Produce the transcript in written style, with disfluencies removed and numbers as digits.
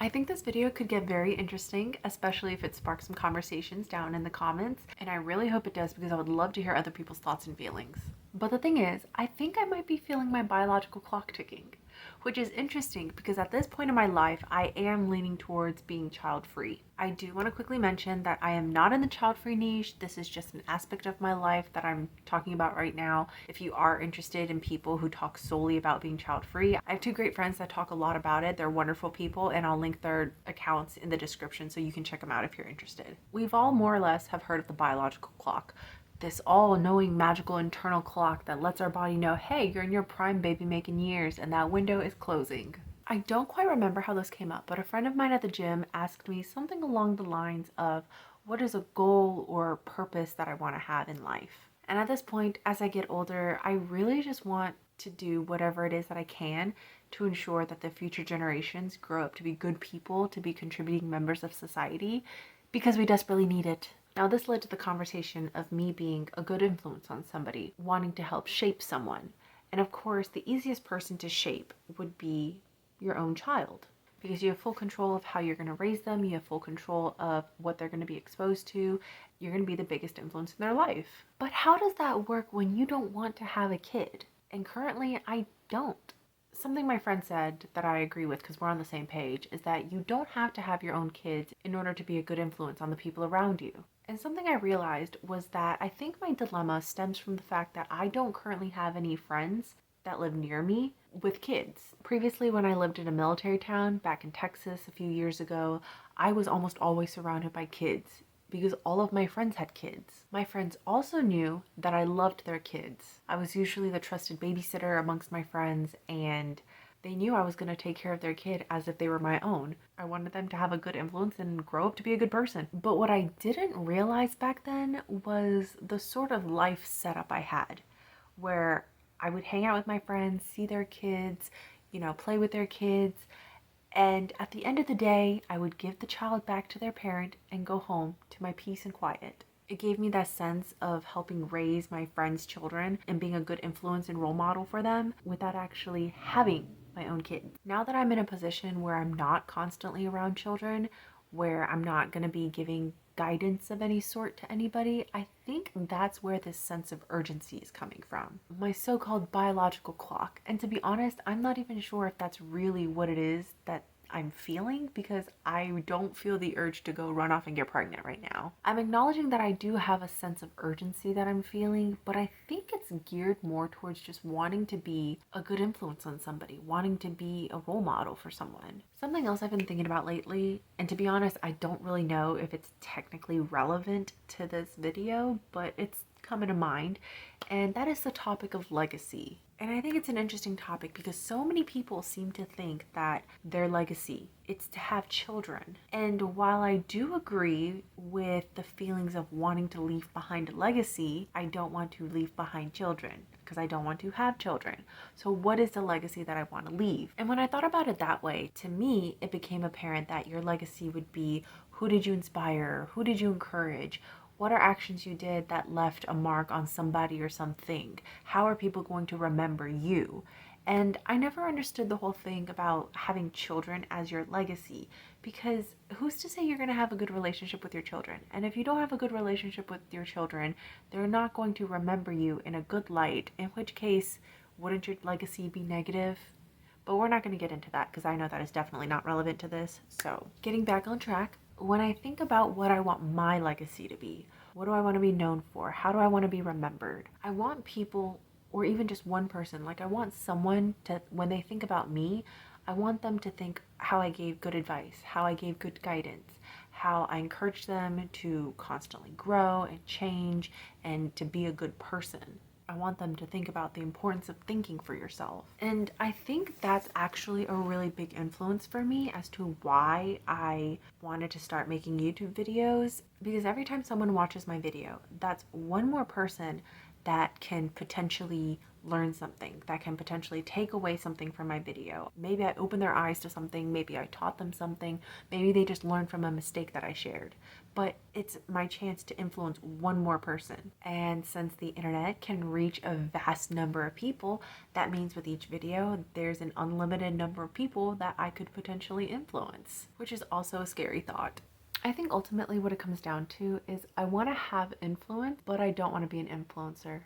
I think this video could get very interesting, especially if it sparks some conversations down in the comments, and I really hope it does because I would love to hear other people's thoughts and feelings. But the thing is, I think I might be feeling my biological clock ticking, which is interesting because at this point in my life, I am leaning towards being child-free. I do want to quickly mention that I am not in the child-free niche. This is just an aspect of my life that I'm talking about right now. If you are interested in people who talk solely about being child-free, I have two great friends that talk a lot about it. They're wonderful people, and I'll link their accounts in the description so you can check them out if you're interested. We've all more or less have heard of the biological clock, this all-knowing magical internal clock that lets our body know, hey, you're in your prime baby making years and that window is closing. I don't quite remember how this came up, but a friend of mine at the gym asked me something along the lines of, what is a goal or purpose that I want to have in life? And at this point, as I get older, I really just want to do whatever it is that I can to ensure that the future generations grow up to be good people, to be contributing members of society, because we desperately need it. Now, this led to the conversation of me being a good influence on somebody, wanting to help shape someone. And of course, the easiest person to shape would be your own child, because you have full control of how you're going to raise them, you have full control of what they're going to be exposed to, you're going to be the biggest influence in their life. But how does that work when you don't want to have a kid? And currently, I don't. Something my friend said that I agree with because we're on the same page is that you don't have to have your own kids in order to be a good influence on the people around you. And something I realized was that I think my dilemma stems from the fact that I don't currently have any friends that live near me with kids. Previously, when I lived in a military town back in Texas a few years ago, I was almost always surrounded by kids because all of my friends had kids. My friends also knew that I loved their kids. I was usually the trusted babysitter amongst my friends, and they knew I was going to take care of their kid as if they were my own. I wanted them to have a good influence and grow up to be a good person. But what I didn't realize back then was the sort of life setup I had, where I would hang out with my friends, see their kids, play with their kids, and at the end of the day, I would give the child back to their parent and go home to my peace and quiet. It gave me that sense of helping raise my friends' children and being a good influence and role model for them without actually having my own kids. Now that I'm in a position where I'm not constantly around children, where I'm not going to be giving guidance of any sort to anybody, I think that's where this sense of urgency is coming from. My so-called biological clock. And to be honest, I'm not even sure if that's really what it is that I'm feeling, because I don't feel the urge to go run off and get pregnant right now. I'm acknowledging that I do have a sense of urgency that I'm feeling, but I think it's geared more towards just wanting to be a good influence on somebody, wanting to be a role model for someone. Something else I've been thinking about lately, and to be honest, I don't really know if it's technically relevant to this video, but it's coming to mind, and that is the topic of legacy. And I think it's an interesting topic because so many people seem to think that their legacy, it's to have children. And while I do agree with the feelings of wanting to leave behind a legacy, I don't want to leave behind children because I don't want to have children. So what is the legacy that I want to leave? And when I thought about it that way, to me, it became apparent that your legacy would be, who did you inspire? Who did you encourage? What are actions you did that left a mark on somebody or something? How are people going to remember you? And I never understood the whole thing about having children as your legacy, because who's to say you're going to have a good relationship with your children? And if you don't have a good relationship with your children, they're not going to remember you in a good light, in which case, wouldn't your legacy be negative? But we're not going to get into that because I know that is definitely not relevant to this. So getting back on track, when I think about what I want my legacy to be, what do I want to be known for? How do I want to be remembered? I want people, or even just one person, like I want someone to, when they think about me, I want them to think how I gave good advice, how I gave good guidance, how I encouraged them to constantly grow and change and to be a good person. I want them to think about the importance of thinking for yourself. And I think that's actually a really big influence for me as to why I wanted to start making YouTube videos, because every time someone watches my video, that's one more person that can potentially learn something, that can potentially take away something from my video. Maybe I opened their eyes to something, maybe I taught them something, maybe they just learned from a mistake that I shared. But it's my chance to influence one more person. And since the internet can reach a vast number of people, that means with each video, there's an unlimited number of people that I could potentially influence, which is also a scary thought. I think ultimately what it comes down to is I want to have influence, but I don't want to be an influencer.